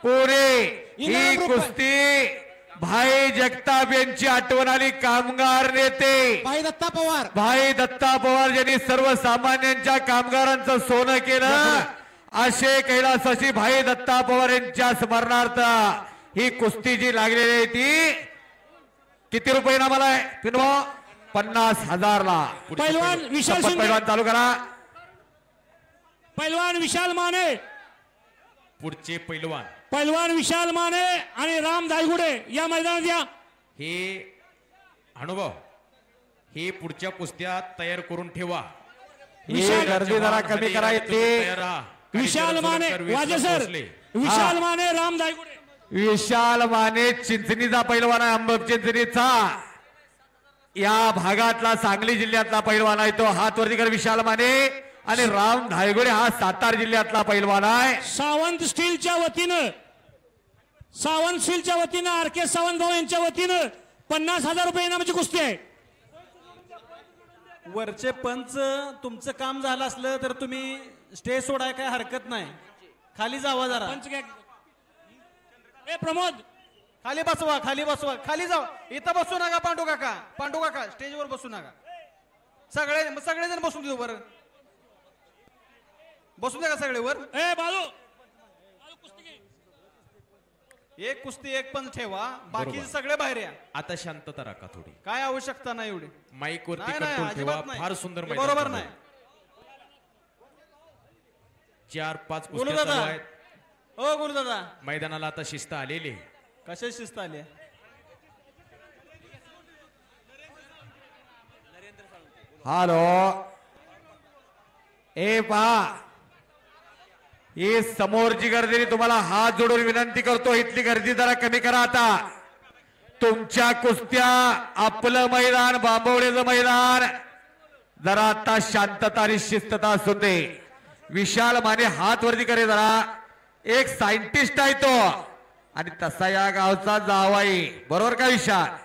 पुरे ही कुस्ती भाई जगताप यांची आठवण आली. कामगार नेते भाई दत्ता पवार, भाई दत्ता पवार यांनी सर्वसामान्यांच्या कामगारांचं सोनं केलं. असे कैलासाची भाई दत्ता पवार यांच्या स्मरणार्थ ही कुस्ती जी लागलेली आहे ती किती रुपये नामाला आहे? 50,000 ला. पैलवान विशाल शिंदे, पैलवान चालू करा. पैलवान विशाल माने, पुढचे पैलवान पैलवान विशाल माने आणि राम दायगुडे या मैदानात या. हे अनुभव हे पुढच्या कुस्त्या तयार करून ठेवा. ही गर्दी जरा कमी करायची. विशाल माने वाजे सर, विशाल माने राम दायगुडे. विशाल माने चिंचणीचा पैलवान आहे, अंबक चिंचणीचा या भागातला सांगली जिल्ह्यातला पैलवान आहे तो. हात वरती कर विशाल माने. आणि राम धायगुडे हा सातारा जिल्ह्यातला पैलवान आहे. सावंत स्टीलच्या वतीनं, सावंत स्टीलच्या वतीनं आर के सावंत भाऊ यांच्या वतीनं 50,000 रुपये इनामाची कुस्ती आहे. वरचे पंच तुमचं काम झालं असलं तर तुम्ही स्टेज सोडाय काय हरकत नाही. खाली जावा जरा. पंच ए प्रमोद खाली बसवा, खाली बसवा, खाली जावा. इथं बसू नका पांडू काका, पांडू काका स्टेजवर बसू नका. सगळेजण बसून देऊ बरं. बसू नका सगळे वर. ए बालू, एक कुस्ती एक पंच ठेवा, बाकी सगळे बाहेर या. आता शांतता राखा थोडी. काय आवश्यकता नाही एवढी. माईक वरती नाही, कंट्रोल ठेवा. अजिबात नाही. फार सुंदर मैदान बरोबर चालू आहे. नाही. 4-5 गुरु कुस्त्या दादा, चालू आहेत. ओ गुरु दादा, मैदानाला आता शिस्त आलेली आहे. कशा शिस्त आली? हॅलो ए पहा, ही समोरची गर्दी तुम्हाला हात जोडून विनंती करतो, इथली गर्दी जरा कमी करा. आता तुमच्या कुस्त्या, आपलं मैदान, बांबवडेचं मैदान, जरा आता शांतता आणि शिस्तता असू दे. विशाल माने हात वरती करे जरा. एक सायंटिस्ट आहे तो आणि तसा या गावचा जावाई, बरोबर का विशाल?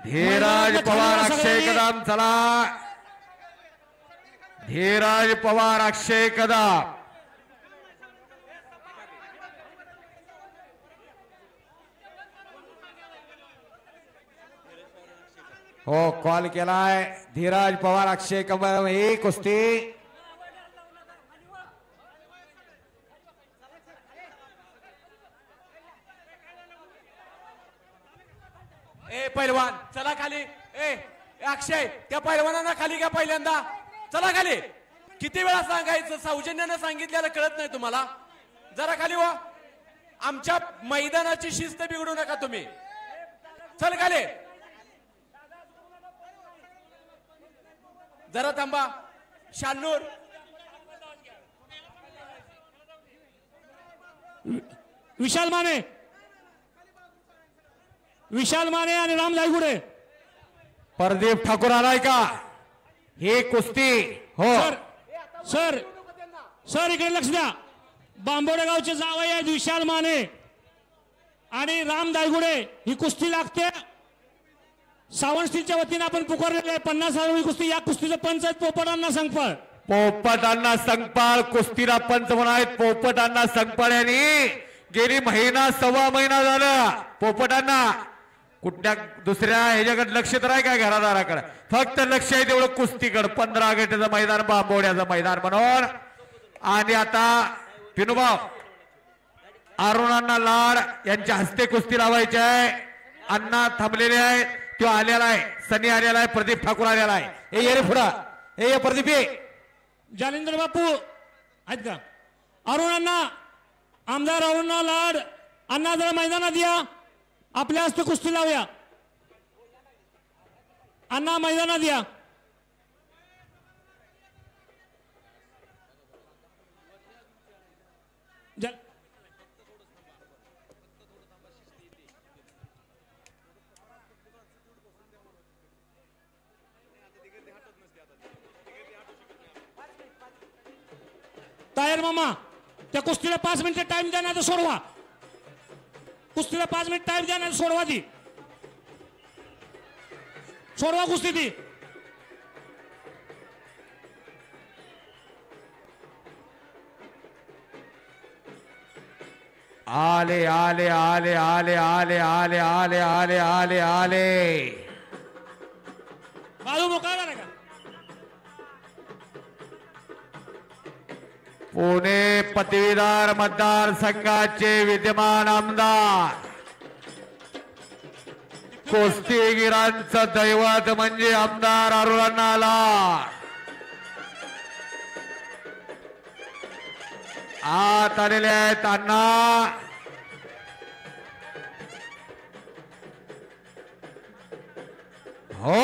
धीरज पवार अक्षय कदम, चला धीरज पवार अक्षय कदम. हो कॉल केलाय. धीरज पवार अक्षय कदम ही कुस्ती ए पैलवान चला खाली. ए अक्षय, त्या पैलवानांना खाली घ्या पहिल्यांदा. चला खाली. किती वेळा सांगायचं? सौजन्यानं सांगितलेलं कळत नाही तुम्हाला? जरा खाली व्हा. आमच्या मैदानाची शिस्त बिघडू नका तुम्ही. चल खाली. जरा थांबा. शानूर, विशाल माने, विशाल माने आणि राम दायगुडे. प्रदीप ठाकूर आलाय का? ही कुस्ती हो सर, सर इकडे लक्ष द्या. बांबोडे गावचे जावई आहेत विशाल माने आणि राम दायगुडे. ही कुस्ती लागते. सावंत स्टीलच्या वतीने आपण पुकारलेले आहे 50,000 कुस्ती. या कुस्तीचं पंच आहेत पोपटांना संगपाळ. पोपटांना संगपाळ कुस्तीला पंच म्हणून आहेत पोपटांना संगपाळ यांनी. गेली महिना सव्वा महिना झाला पोपटांना कुठल्या दुसऱ्या ह्याच्याकडे लक्ष तर आहे काय? घरादाराकडे फक्त लक्ष आहे तेवढं कुस्तीकडे. 15 गटाचं मैदान, बांबवड्याचं मैदान म्हणून. आणि आता पिनुभाव अरुणांना लाड यांच्या हस्ते कुस्ती लावायची आहे. अण्णा थांबलेले आहेत, तो आलेला आहे, सनी आलेला आहे, प्रदीप ठाकूर आलेला आहे. हे ये रे पुढा, हे ये प्रदीप ये. जालिंदर बापू आहेत का? अरुणांना, आमदार अरुणा लाड अण्णा जरा मैदानात या. आपल्या हस्ते कुस्ती लावूया. अण्णा मैदानात या. तायर मामा, त्या कुस्तीला 5 मिनिटं टाइम द्या, नाही तर सोडवा. कुस्तीला 5 मिनिट टाइम द्या, नाही तर सोडवा ती. सोडवा कुस्ती ती. आले आले आले आले आले आले आले आले आले आले बाजू मोकळा झाला का? पुणे पदवीधर मतदारसंघाचे विद्यमान आमदार कुस्तीगिरांचं दैवत म्हणजे आमदार अरुणांना लाड. आत आलेले आहेत अण्णा. हो,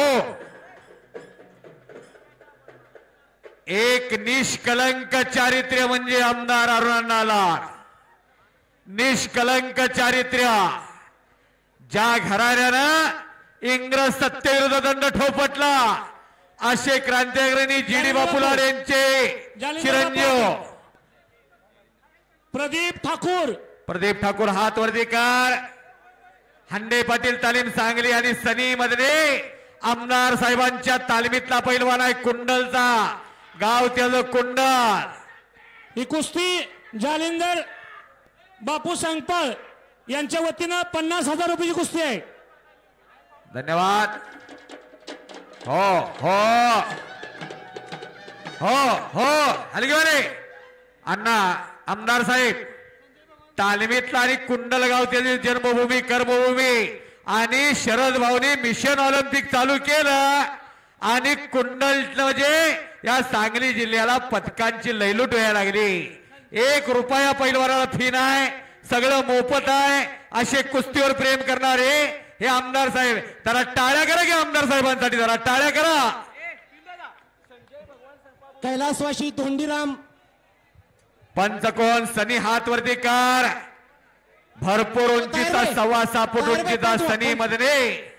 एक निष्कलंक चारित्र्य म्हणजे आमदार अरुणांना लाड. निष्कलंक चारित्र्य. ज्या घराण्यानं इंग्रज सत्तेविरुद्ध दंड ठोपटला असे क्रांतिअग्रणी जी.डी. बापूलाड यांचे चिरंजीव प्रदीप ठाकूर. प्रदीप ठाकूर हात वरती कर. हंडे पाटील तालीम सांगली आणि सनी मधले आमदार साहेबांच्या तालमीतला पैलवान आहे कुंडलचा. गाव त्याचं कुंडल. ही कुस्ती जालिंदर बापू सांगपाळ यांच्या वतीनं 50,000 रुपयाची कुस्ती आहे. धन्यवाद. हो हो हो हो हलगेवाले अण्णा आमदार साहेब तालमीतला आणि कुंडलगाव त्याची जन्मभूमी कर्मभूमी आणि शरद भाऊनी मिशन ऑलिम्पिक चालू केलं आणि कुंडल म्हणजे या सांगली जिल्ह्याला पदकांची लयलूट व्हायला लागली. 1 रुपया पैलवानाला फी नाही, सगळं मोफत आहे. असे कुस्तीवर प्रेम करणारे हे आमदार साहेब. जरा टाळ्या करा की आमदार साहेबांसाठी, जरा टाळ्या करा. कैलासवासी धोंडीराम. पंचकोन सनी हात वरती कर. भरपूर उंचीचा 6.25 फूट उंचीचा सनी मध्ये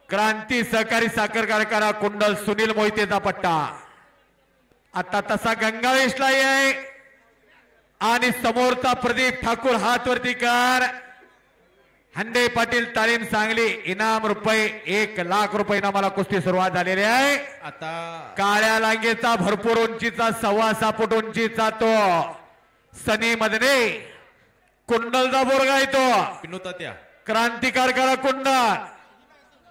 क्रांती सहकारी साखर कारखाना कुंडल सुनील मोहितेचा पट्टा. आता तसा गंगावेशला आहे आणि समोरचा प्रदीप ठाकूर हात वरती कर. हंडे पाटील तालीम सांगली इनाम रुपये 1 लाख रुपये इनामाला कुस्ती सुरुवात झालेली आहे. आता काळ्या लांगेचा भरपूर उंचीचा 6.25 फूट उंचीचा तो सनी मधने कुंडलचा बोरगा येतो. पिनू तात्या क्रांतिकार करा कुंडल.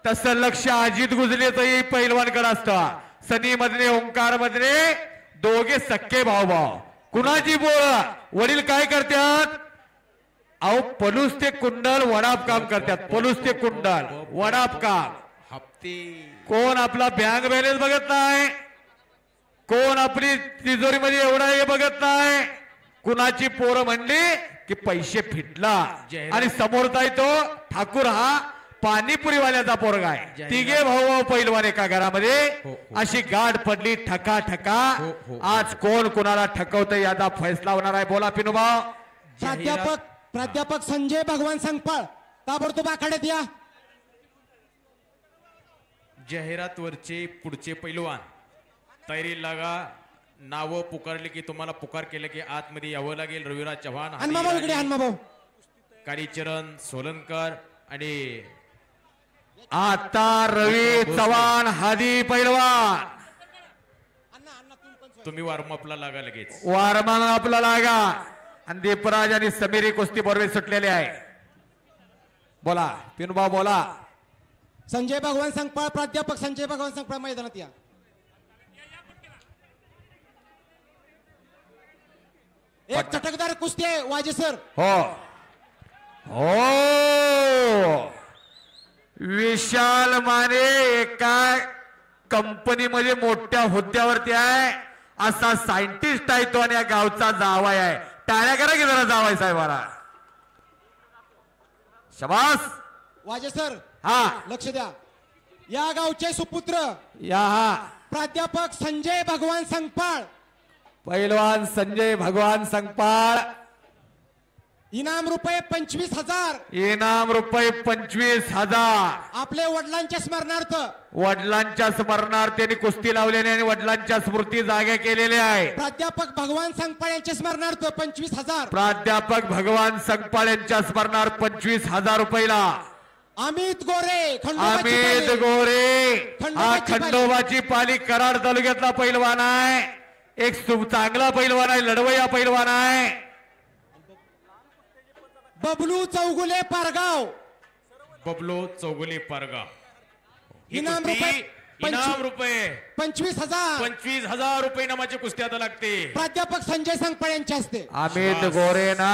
तसं लक्ष अजित गुजलेचंही पैलवानकडे असतं. सनी मधने ओंकार मधने दोघे सक्के भाऊ भाऊ. कुणाची बोळ वडील काय करतात? अहो पलूस ते कुंडल वडाप काम करतात. पलूस ते कुंडल वडाप काम. हप्ते कोण आपला बँक बॅलन्स बघत नाही, कोण आपली तिजोरी मध्ये एवढा हे बघत नाही. कुणाची पोरं म्हणली की पैसे फिटला आणि समोरचा तो ठाकूर हा पाणीपुरीवाल्याचा पोरगा आहे. तिघे भाऊ भाऊ पैलवान एका घरामध्ये. अशी गाठ पडली ठका ठका. आज कोण कोणाला ठकवतं याचा फैसला होणार आहे. बोला पिनूभाऊ. प्राध्यापक संजय भगवान संगपाळ ताबडतोब आखाड्यात या. जाहिरातवरचे पुढचे पैलवान तयारी लागा. नावं पुकारले की तुम्हाला पुकार केलं की आतमध्ये यावं लागेल. रविराज चव्हाण, कालीचरण सोलनकर आणि आता रवी चव्हाण हादी पैलवान. तुम्ही वॉर्मअपला लागा लगेच. वारमान आपला लागा. आणि दीपराज आणि समीरी कुस्ती बरोबर सुटलेले आहे. बोला पिनूभाऊ बोला. संजय भगवान संगपाळ प्राध्यापक संजय भगवान संगपाळ मैदानात या. एक चटकदार कुस्ती आहे वाजे सर. हो हो विशाल माने एका कंपनीमध्ये मोठ्या हुद्द्यावरती आहे. असा सायंटिस्ट आहे तो आणि या गावचा जावाय आहे. टाळ्या करा की जरा जावाय साहेबाला. शबास वाजे सर हा लक्ष द्या. या गावचे सुपुत्र या हा प्राध्यापक संजय भगवान संगपाळ. पैलवान संजय भगवान संगपाळ. इनाम रुपये 25,000. इनाम रुपये 25,000. आपले वडिलांच्या स्मरणार्थ. वडिलांच्या स्मरणार्थ त्यांनी कुस्ती लावलेली आणि वडिलांच्या स्मृती जाग्या केलेल्या आहे. प्राध्यापक भगवान संगपाळ यांच्या स्मरणार्थ 25,000. प्राध्यापक भगवान संगपाळ यांच्या स्मरणार्थ 25,000 रुपयाला अमित गोरे अमित गोरे हा खंडोबाची पाली कराड तालुक्यातला पैलवान आहे. एक चांगला पैलवान आहे, लढवय्या पैलवान आहे. बबलू चौगुले पारगाव बबलो चौगुले पारगाव. ही इनाम कुस्ती रुपये इनाम रुपये 25,000 25,000 रुपये इनामाची कुस्ती आता लागते. प्राध्यापक संजय संगपाळ यांच्या हस्ते. अमित गोरेना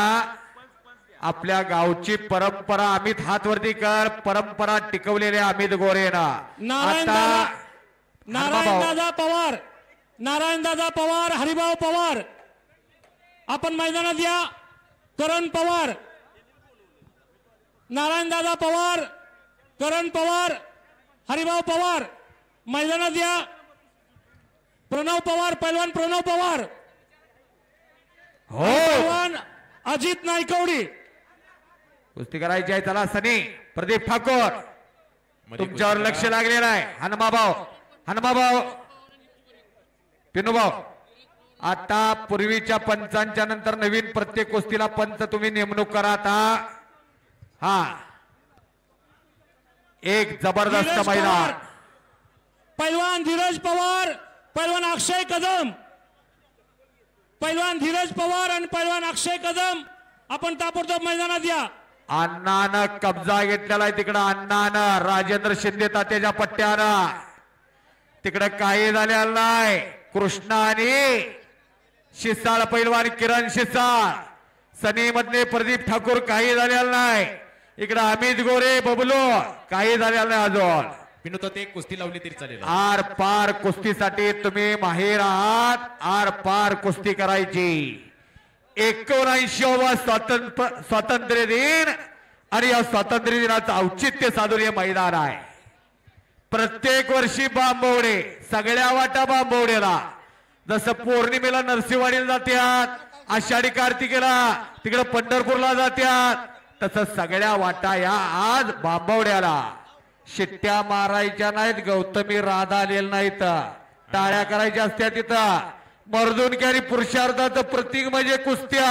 आपल्या गावची परंपरा, अमित हात वरती कर, परंपरा टिकवलेले अमित गोरेना नारायणदादा पवार, नारायणदादा पवार, हरिभाऊ पवार आपण मैदानात या. करण पवार, नारायणदादा पवार, करण पवार, हरिभाऊ पवार मैदानात या. प्रणव पवार, पैलवान प्रणव पवार, हो पैलवान अजित नायकवडी. कुस्ती करायची आहे. चला सनी प्रदीप ठाकूर तुमच्यावर लक्ष लागलेलं आहे. हनुमाभाऊ पिनूभाऊ, आता पूर्वीच्या पंचांच्या नंतर नवीन प्रत्येक कुस्तीला पंच तुम्ही नेमणूक करा आता. हा एक जबरदस्त धीरज मैदान. पवार, पैलवान धीरज पवार, पैलवान अक्षय कदम, पैलवान धीरज पवार आणि पैलवान अक्षय कदम आपण ताबडतोब मैदानात या. अण्णानं कब्जा घेतलेला आहे तिकडं. अण्णानं राजेंद्र शिंदे तात्याच्या पट्ट्यानं तिकडं काही झालेलं नाही. कृष्णा आणि शिसाळ पैलवान किरण शिसाळ, सनी मधले प्रदीप ठाकूर काही झालेलं नाही. इकडं अमित गोरे बबलू काही झालेलं नाही अजून. पिनू ते कुस्ती लावली तरी चालेल. आर पार कुस्तीसाठी तुम्ही माहीर आहात. आर पार कुस्ती करायची. 79वा स्वातंत्र्य दिन आणि या स्वातंत्र्य दिनाचं औचित्य साधून हे मैदान आहे. प्रत्येक वर्षी बांबवडे, सगळ्या वाटा बांबवडेला, जसं पौर्णिमेला नरसिंहवाडीला जात्यात, आषाढी कार्तिकेला तिकडे पंढरपूरला जात्यात, तसं सगळ्या वाटा या आज बांबवड्याला. शिट्ट्या मारायच्या नाहीत, गौतमी राधा आलेल्या नाहीत, टाळ्या करायच्या असत्या तिथं. मर्दुनक्यारी पुरुषार्थाचं प्रतीक म्हणजे कुस्त्या.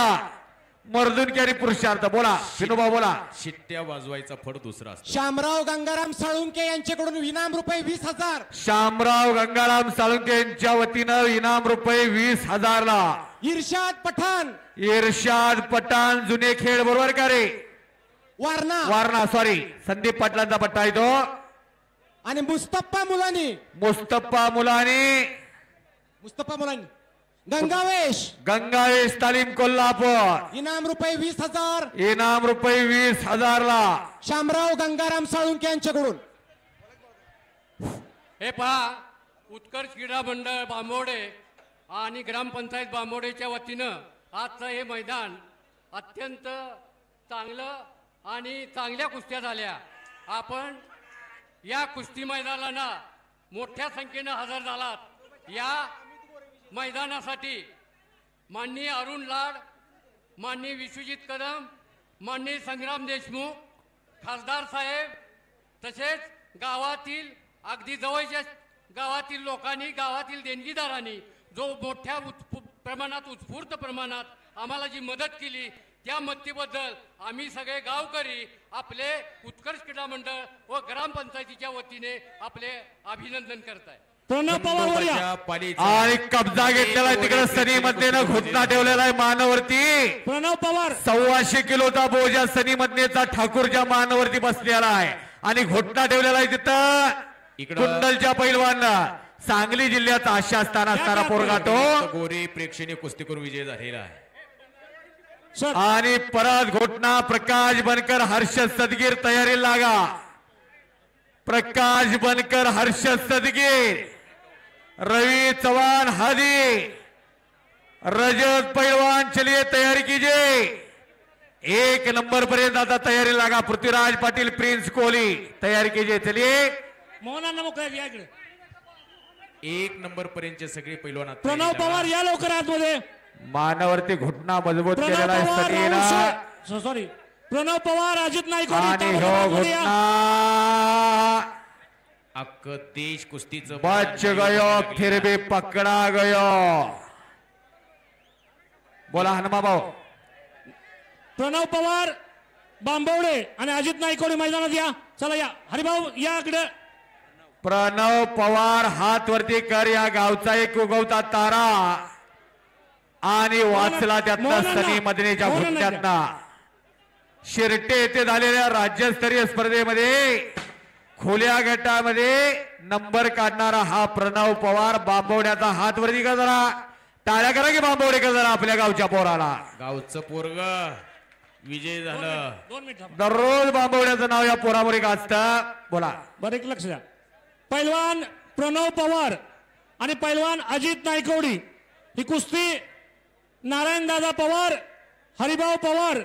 मर्दुनक्यारी पुरुषार्थ. बोला विनोबा बोला. शिट्ट्या वाजवायचा फळ दुसरा असतो. शामराव गंगाराम साळुंके यांच्याकडून इनाम रुपये 20,000. शामराव गंगाराम साळुंके यांच्या वतीनं इनाम रुपये 20,000 ला. इर्शाद पठाण, इर्शाद पठाण जुने खेळ बरोबर का रे? वारणा सॉरी, संदीप पाटलांचा पट्टा आहे तो. आणि मुस्तफा मुलानी गंगावेश तालीम कोल्हापूर. इनाम रुपये 20,000. इनाम रुपये 20,000 ला. शामराव गंगाराम साळुंके यांच्याकडून. हे पहा, उत्कर्ष क्रीडा मंडळ बांबोडे आणि ग्रामपंचायत बांबोडेच्या वतीनं आजचं हे मैदान अत्यंत चांगलं आणि चांगल्या कुस्त्या झाल्या. आपण या कुस्ती मैदानाला मोठ्या संख्येनं हजर झालात. या मैदानासाठी माननीय अरुण लाड, माननीय विश्वजित कदम, माननीय संग्राम देशमुख, खासदार साहेब, तसेच गावातील अगदी जवळच्या गावातील लोकांनी, गावातील देणगीदारांनी जो मोठ्या प्रमाणात उत्स्फूर्त प्रमाणात आम्हाला जी मदत केली, त्या मदतीबद्दल आम्ही सगळे गावकरी आपले उत्कर्ष क्रीडा मंडळ व ग्रामपंचायतीच्या वतीने आपले अभिनंदन करताय. प्रणव पवार आणि कब्जा घेतलेला आहे तिकडे सनी मधनेनं घोटना ठेवलेला आहे मानवरती. प्रणव पवार 125 किलोचा बोजा सनी मधनेचा ठाकूरच्या मानवरती बसलेला आहे आणि घोटना ठेवलेला आहे तिथं कुंडलच्या पैलवानला. सांगली जिल्ह्याचा आशा असताना पोरगा तो गोरे प्रेक्षणीय कुस्ती करून विजय झालेला आहे. आणि परत घोटना प्रकाश बनकर, हर्षद सदगीर तयारी लागा. प्रकाश बनकर, हर्षद सदगीर, रवि चव्हाण हादी, रजत पहलवान, चलिए तैयारी कीजिए. 1 नंबर पर्यंत आता तयारी लागा. पृथ्वीराज पाटील, प्रिंस कोहली तयारी कीजिए. चलिए मोहनांना मोकळ्या या इकडे. 1 नंबर पर्यंतचे सगळे पैलवान. प्रणव पवार या लवकर आतमध्ये. मानावरती घुटना मजबूत केलेला आहे सनीला. सॉरी, प्रणव पवार, अजित नाईक आणि हो घुटना अख्खं देश कुस्तीचं बच गयो, फिर भी पकडा गयो. बोला हनुमा भाऊ. प्रणव पवार बांबवडे आणि अजित नाईकवडे मैदानात या. चला या हरिभाऊ या इकडे. प्रणव पवार हात वरती कर. या गावचा एक उगवता तारा आणि वाचला त्यातनं सनी मदनेच्या भुट्ट्यातनं. शिर्टे येथे झालेल्या राज्यस्तरीय स्पर्धेमध्ये खुल्या गटामध्ये नंबर काढणारा हा प्रणव पवार. बांबवड्याचा हात वरती का जरा. टाळ्या करा की बांबवडेकर जरा आपल्या गावच्या पोराला. गावचं पोरग विजय झालं. 2 मिनिट दररोज बांबवड्याचं नाव या पोरावर गाजतं. बोला. बरं एक लक्ष द्या. पैलवान प्रणव पवार आणि पैलवान अजित नायकवडी ही कुस्ती नारायणदादा पवार, हरिभाऊ पवार,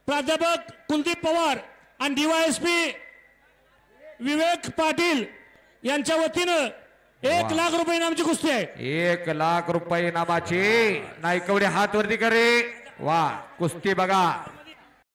प्राध्यापक कुलदीप पवार आणि DYSP विवेक पाटील यांच्या वतीनं 1 लाख रुपये इनामची कुस्ती आहे. 1 लाख रुपये इनामाची. नायकवडे हात वरती करे. वा कुस्ती बघा.